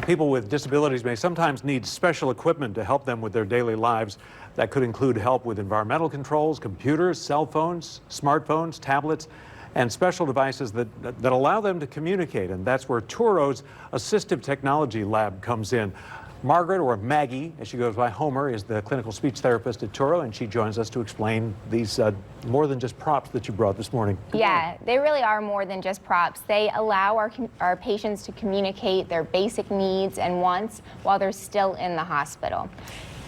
People with disabilities may sometimes need special equipment to help them with their daily lives. That could include help with environmental controls, computers, cell phones, smartphones, tablets, and special devices that allow them to communicate. And that's where Touro's Assistive Technology Lab comes in. Margaret, or Maggie, as she goes by Homer, is the clinical speech therapist at Touro, and she joins us to explain these more than just props that you brought this morning. Yeah, they really are more than just props. They allow our patients to communicate their basic needs and wants while they're still in the hospital.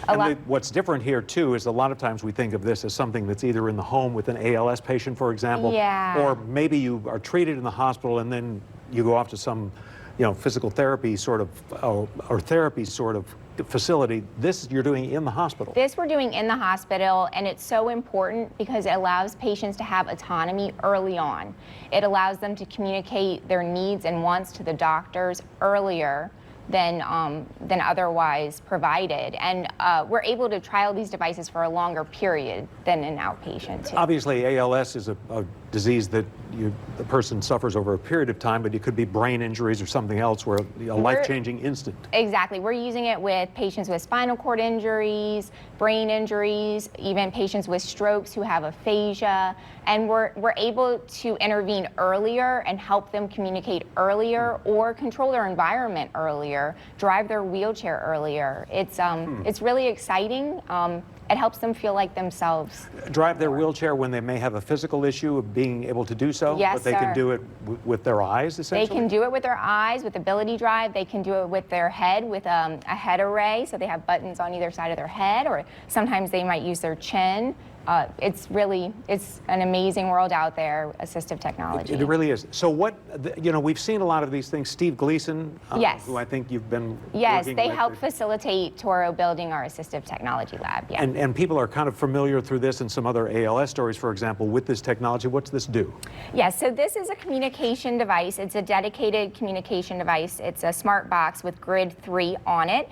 And what's different here, too, is a lot of times we think of this as something that's either in the home with an ALS patient, for example, or maybe you are treated in the hospital and then you go off to some physical therapy sort of, or therapy sort of facility. This you're doing in the hospital. This we're doing in the hospital, and it's so important because it allows patients to have autonomy early on. It allows them to communicate their needs and wants to the doctors earlier than otherwise provided. And we're able to trial these devices for a longer period than an outpatient too. Obviously, ALS is a disease that the person suffers over a period of time, but it could be brain injuries or something else where a life-changing instant. Exactly. We're using it with patients with spinal cord injuries, brain injuries, even patients with strokes who have aphasia, and we're able to intervene earlier and help them communicate earlier or control their environment earlier, drive their wheelchair earlier. It's really exciting. It helps them feel like themselves. Drive their wheelchair when they may have a physical issue of being able to do so? Yes, but they can do it with their eyes, essentially? They can do it with their eyes, with ability drive. They can do it with their head, with a head array, so they have buttons on either side of their head, or sometimes they might use their chin. It's an amazing world out there, assistive technology. It really is. So we've seen a lot of these things. Steve Gleason, yes, who I think you've been Yes, working they with. help facilitate Touro building our assistive technology lab, yeah. And people are kind of familiar through this and some other ALS stories, for example, with this technology. What's this do? Yes, so this is a communication device. It's a dedicated communication device. It's a smart box with grid 3 on it.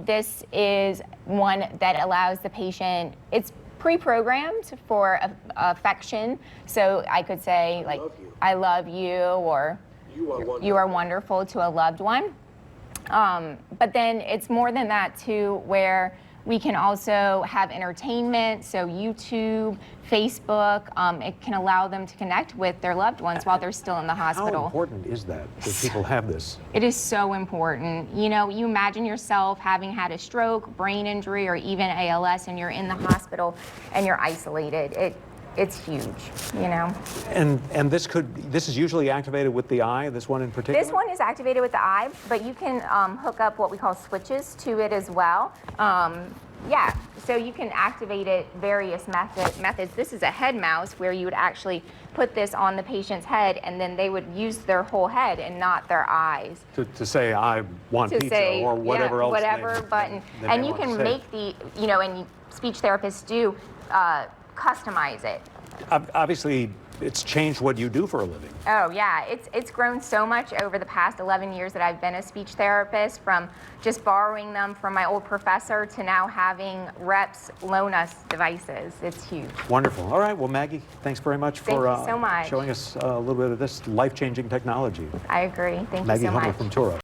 This is one that allows the patient, it's pre-programmed for affection. So I could say, like, I love you, or you are wonderful to a loved one. But then it's more than that too, where we can also have entertainment, so YouTube, Facebook. It can allow them to connect with their loved ones while they're still in the hospital. How important is that people have this? It is so important. You imagine yourself having had a stroke, brain injury, or even ALS, and you're in the hospital and you're isolated. It's huge, And this is usually activated with the eye, this one in particular? This one is activated with the eye, but you can hook up what we call switches to it as well. Yeah, so you can activate it various methods. This is a head mouse where you would actually put this on the patient's head, and then they would use their whole head and not their eyes. To say, I want pizza, or whatever else. Whatever button. And you can make and speech therapists do, customize it. Obviously, it's changed what you do for a living. Oh yeah, it's grown so much over the past 11 years that I've been a speech therapist, from just borrowing them from my old professor to now having reps loan us devices. It's huge. Wonderful. All right, well, Maggie, thanks very much for so much. showing us a little bit of this life-changing technology. I agree. Thank Maggie you so much. Humble from Touro.